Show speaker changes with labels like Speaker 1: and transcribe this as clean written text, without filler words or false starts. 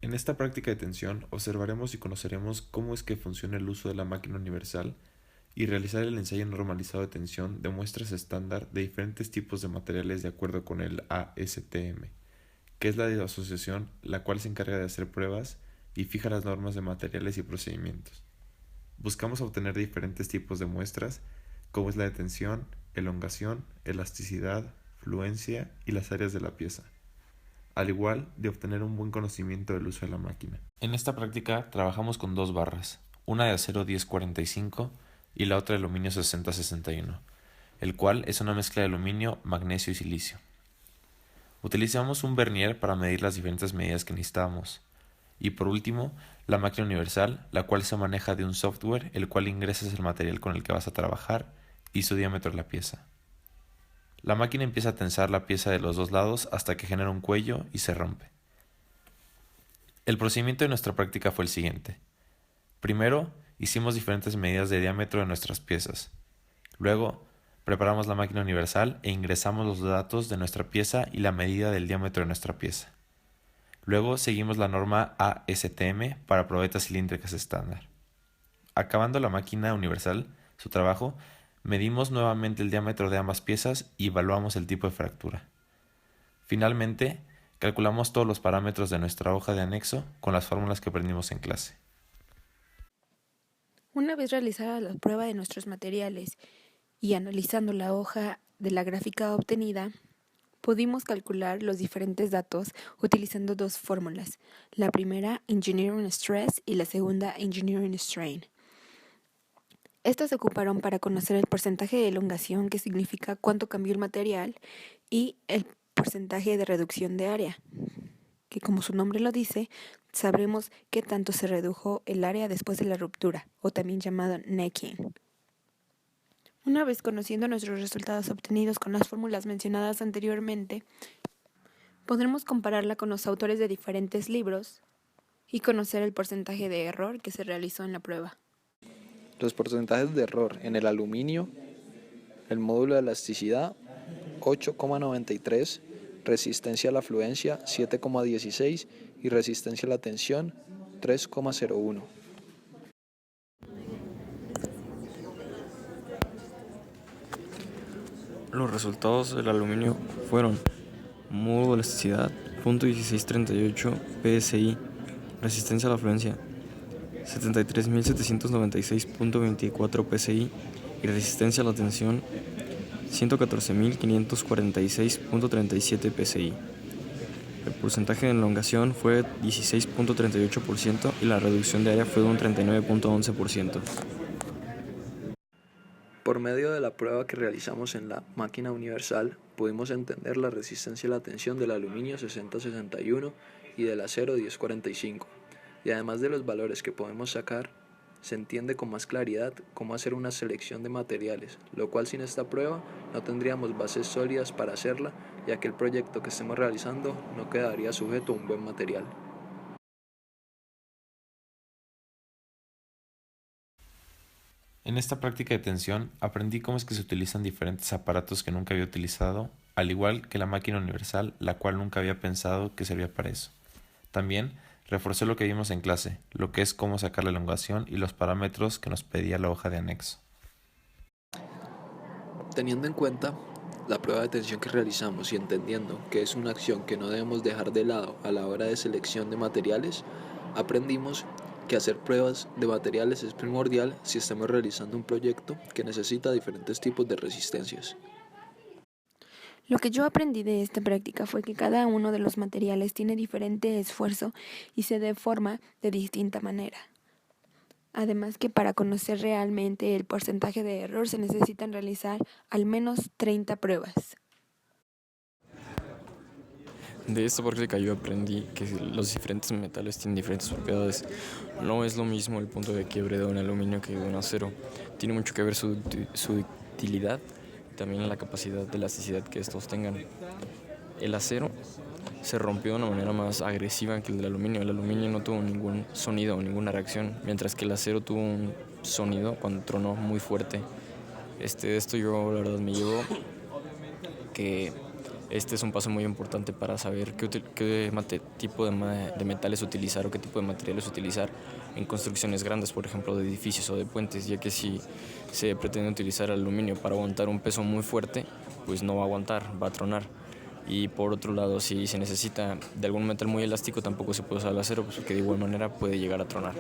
Speaker 1: En esta práctica de tensión observaremos y conoceremos cómo es que funciona el uso de la máquina universal y realizar el ensayo normalizado de tensión de muestras estándar de diferentes tipos de materiales de acuerdo con el ASTM, que es la de asociación la cual se encarga de hacer pruebas y fija las normas de materiales y procedimientos. Buscamos obtener diferentes tipos de muestras, como es la de tensión, elongación, elasticidad, fluencia y las áreas de la pieza, al igual de obtener un buen conocimiento del uso de la máquina. En esta práctica trabajamos con dos barras, una de acero 1045 y la otra de aluminio 6061, el cual es una mezcla de aluminio, magnesio y silicio. Utilizamos un vernier para medir las diferentes medidas que necesitamos. Y por último, la máquina universal, la cual se maneja de un software, el cual ingresas el material con el que vas a trabajar y su diámetro de la pieza. La máquina empieza a tensar la pieza de los dos lados hasta que genera un cuello y se rompe. El procedimiento de nuestra práctica fue el siguiente. Primero, hicimos diferentes medidas de diámetro de nuestras piezas. Luego, preparamos la máquina universal e ingresamos los datos de nuestra pieza y la medida del diámetro de nuestra pieza. Luego seguimos la norma ASTM para probetas cilíndricas estándar. Acabando la máquina universal, su trabajo, medimos nuevamente el diámetro de ambas piezas y evaluamos el tipo de fractura. Finalmente, calculamos todos los parámetros de nuestra hoja de anexo con las fórmulas que aprendimos en clase.
Speaker 2: Una vez realizada la prueba de nuestros materiales y analizando la hoja de la gráfica obtenida, pudimos calcular los diferentes datos utilizando dos fórmulas, la primera Engineering Stress y la segunda Engineering Strain. Estas se ocuparon para conocer el porcentaje de elongación, que significa cuánto cambió el material, y el porcentaje de reducción de área, que como su nombre lo dice, sabremos qué tanto se redujo el área después de la ruptura, o también llamado necking. Una vez conociendo nuestros resultados obtenidos con las fórmulas mencionadas anteriormente, podremos compararla con los autores de diferentes libros y conocer el porcentaje de error que se realizó en la prueba.
Speaker 3: Los porcentajes de error en el aluminio, el módulo de elasticidad 8,93, resistencia a la fluencia 7,16 y resistencia a la tensión 3,01.
Speaker 4: Los resultados del aluminio fueron módulo de elasticidad .1638 PSI, resistencia a la fluencia 73.796.24 PSI y resistencia a la tensión 114.546.37 PSI. El porcentaje de elongación fue 16.38% y la reducción de área fue de un 39.11%.
Speaker 3: Por medio de la prueba que realizamos en la máquina universal, pudimos entender la resistencia a la tensión del aluminio 6061 y del acero 1045. Y además de los valores que podemos sacar, se entiende con más claridad cómo hacer una selección de materiales, lo cual sin esta prueba no tendríamos bases sólidas para hacerla, ya que el proyecto que estemos realizando no quedaría sujeto a un buen material.
Speaker 1: En esta práctica de tensión aprendí cómo es que se utilizan diferentes aparatos que nunca había utilizado, al igual que la máquina universal, la cual nunca había pensado que servía para eso. También reforcé lo que vimos en clase, lo que es cómo sacar la elongación y los parámetros que nos pedía la hoja de anexo.
Speaker 3: Teniendo en cuenta la prueba de tensión que realizamos y entendiendo que es una acción que no debemos dejar de lado a la hora de selección de materiales, aprendimos que hacer pruebas de materiales es primordial si estamos realizando un proyecto que necesita diferentes tipos de resistencias.
Speaker 2: Lo que yo aprendí de esta práctica fue que cada uno de los materiales tiene diferente esfuerzo y se deforma de distinta manera. Además que para conocer realmente el porcentaje de error se necesitan realizar al menos 30 pruebas.
Speaker 4: De esta práctica yo aprendí que los diferentes metales tienen diferentes propiedades. No es lo mismo el punto de quiebre de un aluminio que de un acero. Tiene mucho que ver su ductilidad y también la capacidad de elasticidad que estos tengan. El acero se rompió de una manera más agresiva que el del aluminio. El aluminio no tuvo ningún sonido o ninguna reacción, mientras que el acero tuvo un sonido cuando tronó muy fuerte. De esto yo la verdad me llevo que Este es un paso muy importante para saber tipo de metales utilizar o qué tipo de materiales utilizar en construcciones grandes, por ejemplo, de edificios o de puentes, ya que si se pretende utilizar aluminio para aguantar un peso muy fuerte, pues no va a aguantar, va a tronar. Y por otro lado, si se necesita de algún metal muy elástico, tampoco se puede usar el acero, pues porque de igual manera puede llegar a tronar.